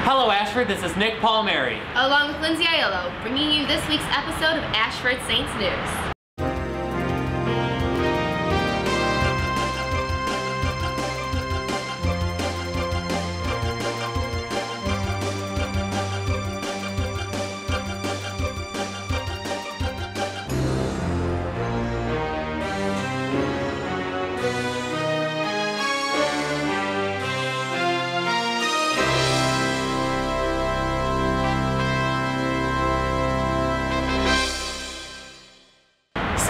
Hello Ashford, this is Nick Palmieri. Along with Lindsay Aiello, bringing you this week's episode of Ashford Saints News.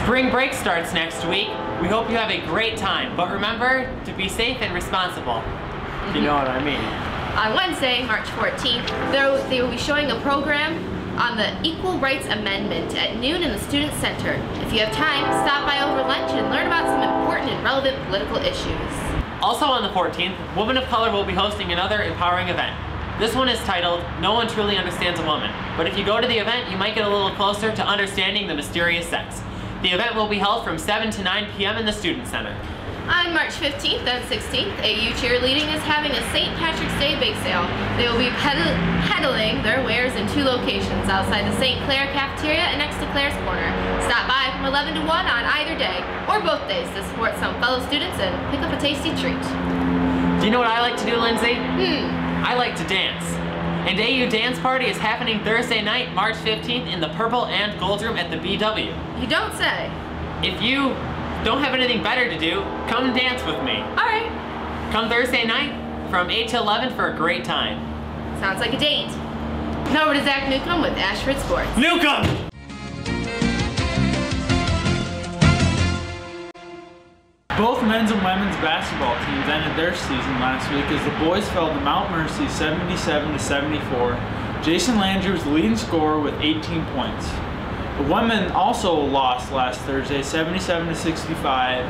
Spring break starts next week. We hope you have a great time, but remember to be safe and responsible. You know what I mean. On Wednesday, March 14th, they will be showing a program on the Equal Rights Amendment at noon in the Student Center. If you have time, stop by over lunch and learn about some important and relevant political issues. Also on the 14th, Women of Color will be hosting another empowering event. This one is titled, No One Truly Understands a Woman. But if you go to the event, you might get a little closer to understanding the mysterious sex. The event will be held from 7 to 9 p.m. in the Student Center. On March 15th and 16th, AU Cheerleading is having a St. Patrick's Day bake sale. They will be peddling their wares in 2 locations, outside the St. Clair cafeteria and next to Claire's Corner. Stop by from 11 to 1 on either day, or both days, to support some fellow students and pick up a tasty treat. Do you know what I like to do, Lindsay? I like to dance. And AU Dance Party is happening Thursday night, March 15th in the Purple and Gold Room at the BW. You don't say. If you don't have anything better to do, come dance with me. Alright. Come Thursday night from 8 to 11 for a great time. Sounds like a date. Now over to Zach Newcomb with Ashford Sports. Newcomb! Both men's and women's basketball teams ended their season last week as the boys fell to Mount Mercy 77-74. Jason Landry was the leading scorer with 18 points. The women also lost last Thursday 77-65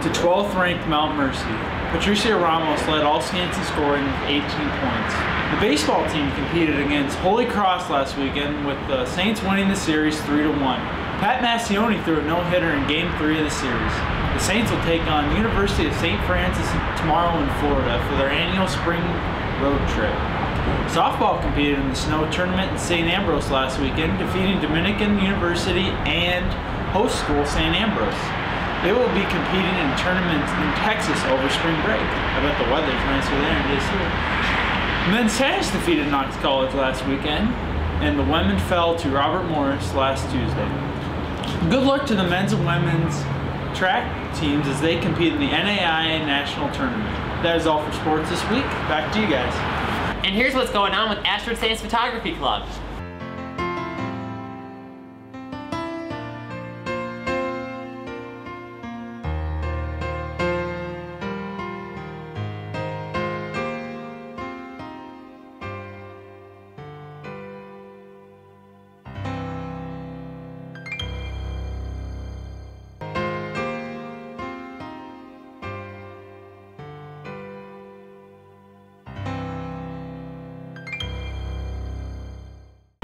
to 12th ranked Mount Mercy. Patricia Ramos led all Skansen scoring with 18 points. The baseball team competed against Holy Cross last weekend with the Saints winning the series 3-1. Pat Massioni threw a no-hitter in Game 3 of the series. The Saints will take on the University of St. Francis tomorrow in Florida for their annual spring road trip. Softball competed in the snow tournament in St. Ambrose last weekend, defeating Dominican University and host school St. Ambrose. They will be competing in tournaments in Texas over spring break. I bet the weather's nicer there than it is here. Men's tennis defeated Knox College last weekend, and the women fell to Robert Morris last Tuesday. Good luck to the men's and women's track teams as they compete in the NAIA National Tournament. That is all for sports this week. Back to you guys. And here's what's going on with Ashford Saints Photography Club.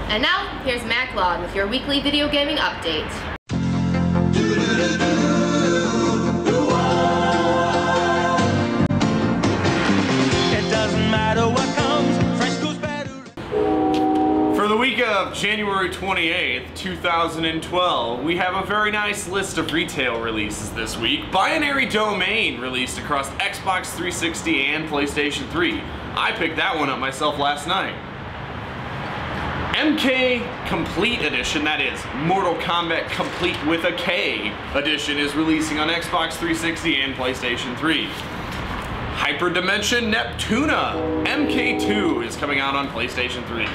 And now, here's Mac Laud with your weekly video gaming update. It doesn't matter what comes, fresh goes better. For the week of January 28th, 2012, we have a very nice list of retail releases this week. Binary Domain released across Xbox 360 and PlayStation 3. I picked that one up myself last night. MK Complete Edition, that is, Mortal Kombat Complete with a K Edition, is releasing on Xbox 360 and PlayStation 3. Hyperdimension Neptuna MK2 is coming out on PlayStation 3.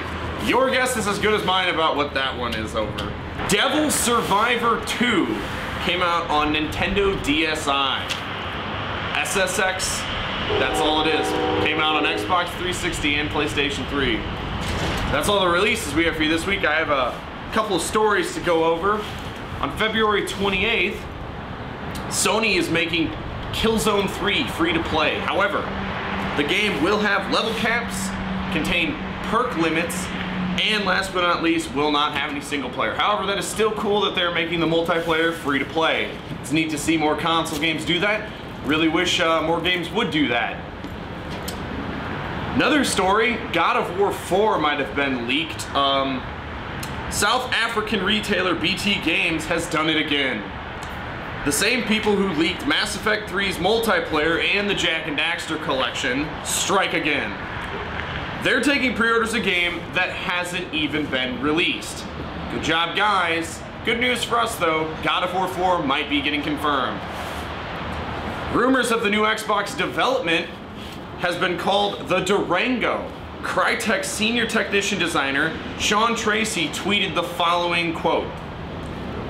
Your guess is as good as mine about what that one is over. Devil Survivor 2 came out on Nintendo DSi. SSX, that's all it is, came out on Xbox 360 and PlayStation 3. That's all the releases we have for you this week. I have a couple of stories to go over. On February 28th, Sony is making Killzone 3 free to play. However, the game will have level caps, contain perk limits, and last but not least, will not have any single player. However, that is still cool that they're making the multiplayer free to play. It's neat to see more console games do that. Really wish more games would do that. Another story, God of War 4 might have been leaked. South African retailer BT Games has done it again. The same people who leaked Mass Effect 3's multiplayer and the Jak and Daxter collection strike again. They're taking pre-orders a game that hasn't even been released. Good job, guys. Good news for us though, God of War 4 might be getting confirmed. Rumors of the new Xbox development has been called the Durango. Crytek's senior technician designer, Sean Tracy, tweeted the following quote.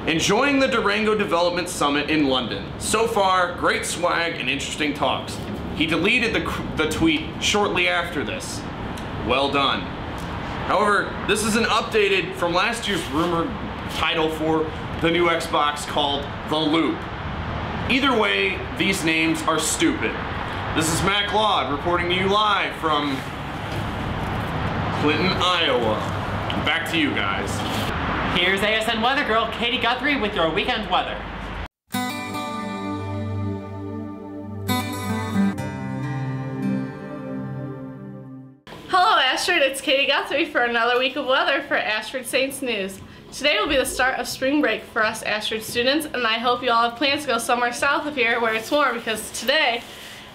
Enjoying the Durango Development Summit in London. So far, great swag and interesting talks. He deleted the tweet shortly after this. Well done. However, this is an updated from last year's rumored title for the new Xbox called The Loop. Either way, these names are stupid. This is Mac Laud reporting to you live from Clinton, Iowa. Back to you guys. Here's ASN Weather Girl Katie Guthrie with your weekend weather. Hello Ashford, it's Katie Guthrie for another week of weather for Ashford Saints News. Today will be the start of spring break for us Ashford students, and I hope you all have plans to go somewhere south of here where it's warm, because today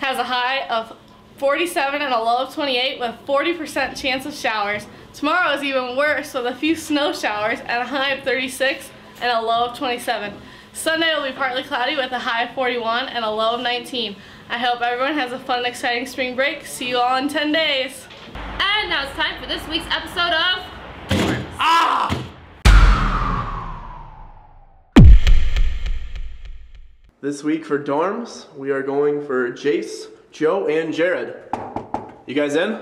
has a high of 47 and a low of 28 with 40% chance of showers. Tomorrow is even worse with a few snow showers and a high of 36 and a low of 27. Sunday will be partly cloudy with a high of 41 and a low of 19. I hope everyone has a fun and exciting spring break. See you all in 10 days. And now it's time for this week's episode of... This week for dorms, we are going for Jace, Joe, and Jared. You guys in?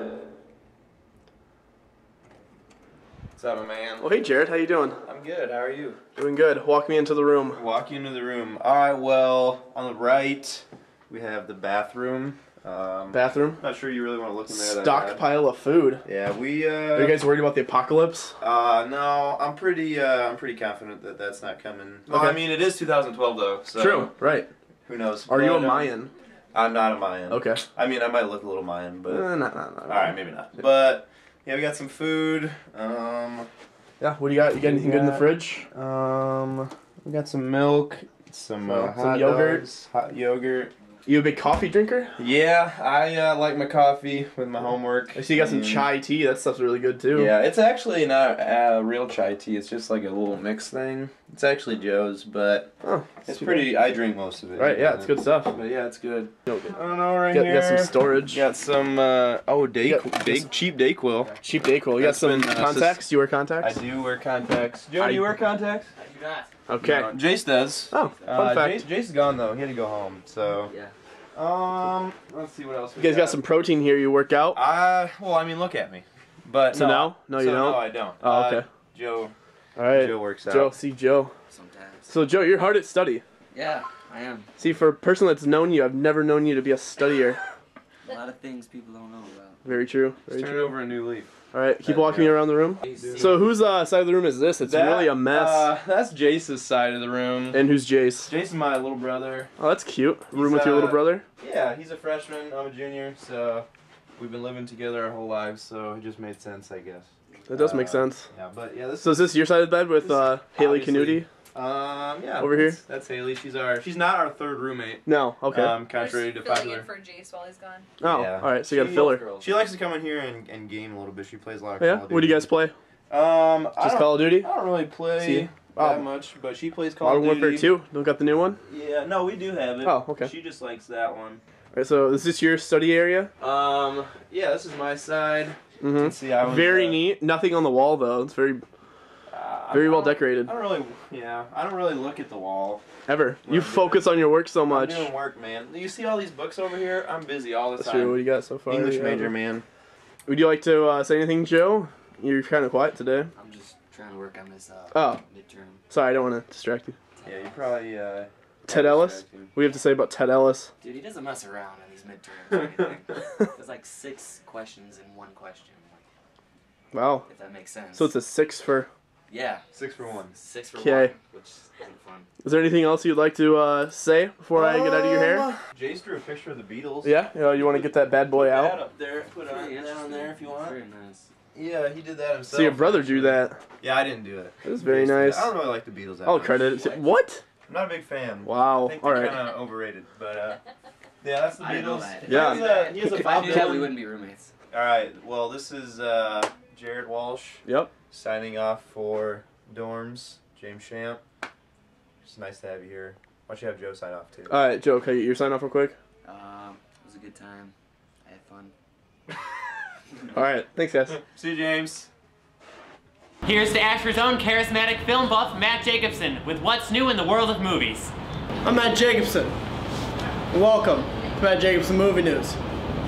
What's up, man? Oh, hey Jared, how you doing? I'm good. How are you? Doing good. Walk me into the room. Walk you into the room. All right. Well, on the right, we have the bathroom. Bathroom? Not sure you really want to look in there. Stockpile of food. Yeah, we. Are you guys worried about the apocalypse? No. I'm pretty confident that that's not coming. Well, Okay. I mean, it is 2012 though. So True. Right. Who knows? Are you a But, Mayan? I'm not a Mayan. Okay. I mean, I might look a little Mayan, but. No. All right, maybe not. But yeah, we got some food. Yeah. What do you got? You got anything good in the fridge? We got some milk, some hot yogurt. dogs, hot yogurt. You a big coffee drinker? Yeah, I like my coffee with my homework. I see you got some chai tea. That stuff's really good too. Yeah, it's actually not real chai tea. It's just like a little mix thing. It's actually Joe's, but it's pretty. I drink most of it. Right. Yeah, it's good stuff. But yeah, it's good. Okay. I don't know, right You here. got some storage. Got some cheap Dayquil. Cheap Dayquil. You got some contacts? Do you wear contacts? I do wear contacts. Joe, do you wear contacts? I do not. Okay. No, Jace does. Oh, fun fact. Jace's gone though. He had to go home. So. Yeah. Let's see what else. You guys got some protein here. You work out? Well, I mean, look at me. But So no? No, you don't? No, I don't. Oh, okay. Joe. All right. Joe works out. Joe, see Joe. Sometimes. So Joe, you're hard at study. Yeah, I am. See, for a person that's known you, I've never known you to be a studier. A lot of things people don't know about. Very true. Very Turn true. over a new leaf. All right, keep walking me around the room. So whose side of the room is this? It's really a mess. That's Jace's side of the room. And who's Jace? Jason's my little brother. Oh, that's cute. Room with your little brother? Yeah, he's a freshman. I'm a junior, so we've been living together our whole lives, so it just made sense, I guess. That does make sense. Yeah, but yeah, this. So is this your side of the bed with Haley obviously- Canuti? Yeah. Over here? That's Haley. She's not our third roommate. No. Okay. Contrary to filling popular. in for Jace while he's gone. Oh, Yeah. all right. So you got a filler. She likes to come in here and game a little bit. She plays a lot of Yeah. Call of Duty. What do you guys play? Just Call of Duty? I don't really play See? that much, but she plays Call Modern of Duty. Warfare 2. Don't got the new one. Yeah, no, we do have it. Oh, okay. She just likes that one. All right. So is this your study area? Yeah, this is my side. Mm-hmm. Let's see, I was, Very neat. Nothing on the wall though. It's very well decorated. I don't really look at the wall. Ever. You focus on your work so I'm much. doing work, man. You see all these books over here? I'm busy all the That's time. true. What do you got so far? English Yeah. major, man. Would you like to say anything, Joe? You're kind of quiet today. I'm just trying to work on this Oh. midterm. Sorry, I don't want to distract you. Yeah, you probably. Ted Ellis? What do you have to say about Ted Ellis? Dude, he doesn't mess around in these midterms or anything. There's like 6 questions in one question. Wow. If that makes sense. So it's a 6 for Yeah. 6 for 1. 6 for 'Kay. 1, which isn't fun. Is there anything else you'd like to say before I get out of your hair? Jace drew a picture of the Beatles. Yeah? You want to get that bad boy That out? up there. Put that on there if you want. Very nice. Yeah, he did that himself. So your brother drew that. Yeah, I didn't do it. That was very Jace did it. nice. I don't really like the Beatles that I'll much. credit it to... What? I'm not a big fan. Wow. I think All they're right. kind of overrated, but yeah, that's the I didn't know Beatles. that. Yeah. He has a If I Bob knew that, we Dylan. wouldn't be roommates. All right. Well, this is Jared Walsh Yep. signing off for Dorms. James Champ. It's nice to have you here. Why don't you have Joe sign off too? All right, Joe, can I get your sign off real quick? It was a good time. I had fun. All right. Thanks, guys. See you, James. Here's to Ashford's own charismatic film buff, Matt Jacobson, with what's new in the world of movies. I'm Matt Jacobson. Welcome to Matt Jacobson Movie News.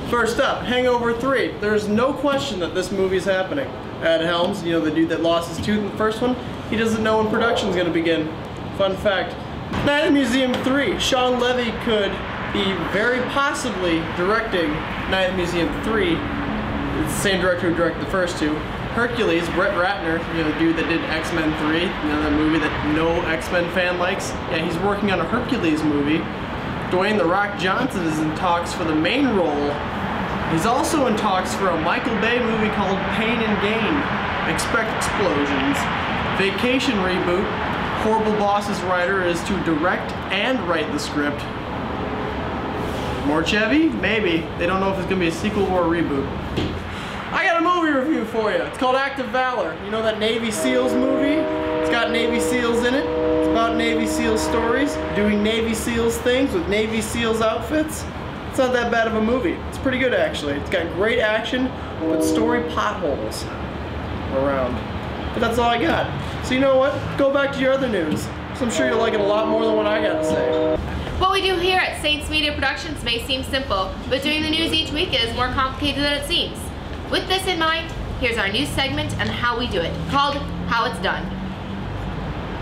First up, Hangover 3. There's no question that this movie is happening. Ed Helms, you know, the dude that lost his tooth in the first one, he doesn't know when production's going to begin. Fun fact. Night at the Museum 3. Sean Levy could be very possibly directing Night at the Museum 3. It's the same director who directed the first two. Hercules, Brett Ratner, you know, the dude that did X-Men 3, you know, that movie that no X-Men fan likes. Yeah, he's working on a Hercules movie. Dwayne "The Rock" Johnson is in talks for the main role. He's also in talks for a Michael Bay movie called Pain and Gain. Expect explosions. Vacation reboot. Horrible Bosses writer is to direct and write the script. More Chevy? Maybe. They don't know if it's going to be a sequel or a reboot. I got a movie review for you. It's called Act of Valor. You know that Navy SEALs movie? It's got Navy SEALs in it. It's about Navy SEALs stories, doing Navy SEALs things with Navy SEALs outfits. It's not that bad of a movie. It's pretty good actually. It's got great action, but story potholes around. But that's all I got. So you know what? Go back to your other news. So I'm sure you'll like it a lot more than what I got to say. What we do here at Saints Media Productions may seem simple, but doing the news each week is more complicated than it seems. With this in mind, here's our news segment and how we do it, called How It's Done.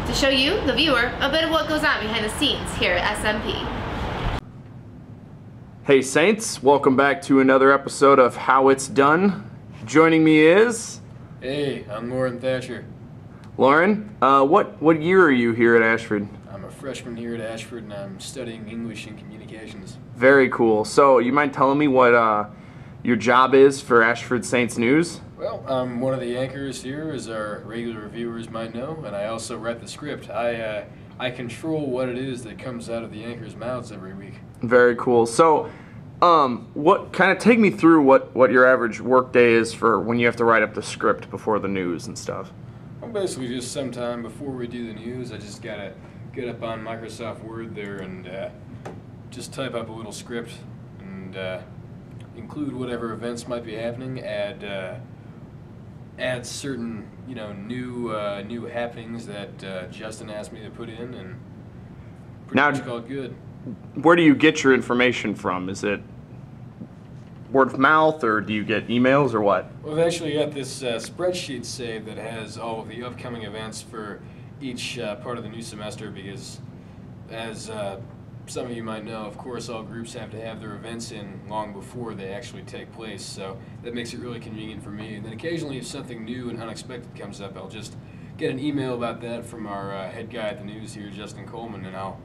To show you, the viewer, a bit of what goes on behind the scenes here at SMP. Hey Saints, welcome back to another episode of How It's Done. Joining me is... Hey, I'm Lauren Thatcher. Lauren, what year are you here at Ashford? I'm a freshman here at Ashford and I'm studying English and Communications. Very cool. So, you mind telling me what your job is for Ashford Saints News? Well, I'm one of the anchors here, as our regular reviewers might know, and I also write the script. I control what it is that comes out of the anchors' mouths every week. Very cool. So, take me through what your average work day is for when you have to write up the script before the news and stuff. Well, basically just sometime before we do the news, I just gotta get up on Microsoft Word there and just type up a little script and include whatever events might be happening, add certain, you know, new happenings that Justin asked me to put in, and pretty much call it good. Where do you get your information from? Is it word of mouth, or do you get emails, or what? Well, I've actually got this spreadsheet saved that has all of the upcoming events for each part of the new semester, because as some of you might know, of course, all groups have to have their events in long before they actually take place, so that makes it really convenient for me. And then occasionally if something new and unexpected comes up, I'll just get an email about that from our head guy at the news here, Justin Coleman, and I'll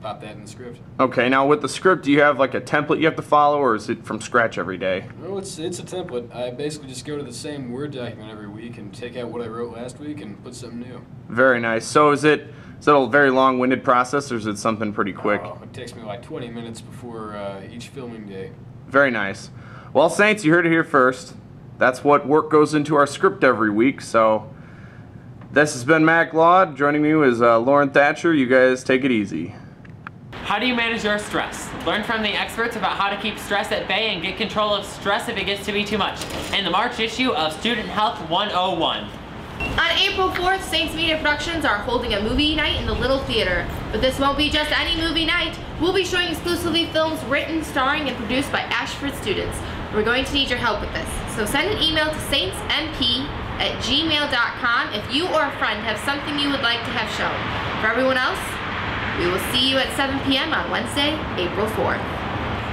pop that in the script. Okay, now with the script, do you have like a template you have to follow, or is it from scratch every day? Well, it's a template. I basically just go to the same Word document every week and take out what I wrote last week and put something new. Very nice. So is it a very long-winded process, or is it something pretty quick? Oh, it takes me like 20 minutes before each filming day. Very nice. Well, Saints, you heard it here first. That's what work goes into our script every week, so this has been Mac Laud. Joining me is Lauren Thatcher. You guys take it easy. How do you manage your stress? Learn from the experts about how to keep stress at bay and get control of stress if it gets to be too much in the March issue of Student Health 101. On April 4th, Saints Media Productions are holding a movie night in the Little Theater. But this won't be just any movie night. We'll be showing exclusively films written, starring, and produced by Ashford students. We're going to need your help with this. So send an email to saintsmp@gmail.com if you or a friend have something you would like to have shown. For everyone else, we will see you at 7 p.m. on Wednesday, April 4th.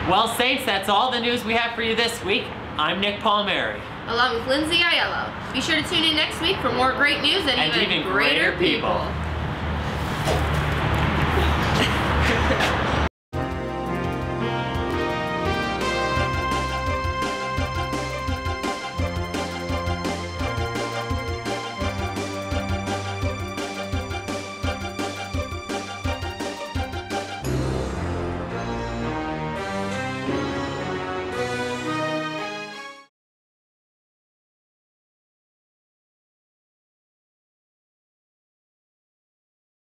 Well, Saints, that's all the news we have for you this week. I'm Nick Palmieri. along with Lindsay Aiello. Be sure to tune in next week for more great news and even greater people.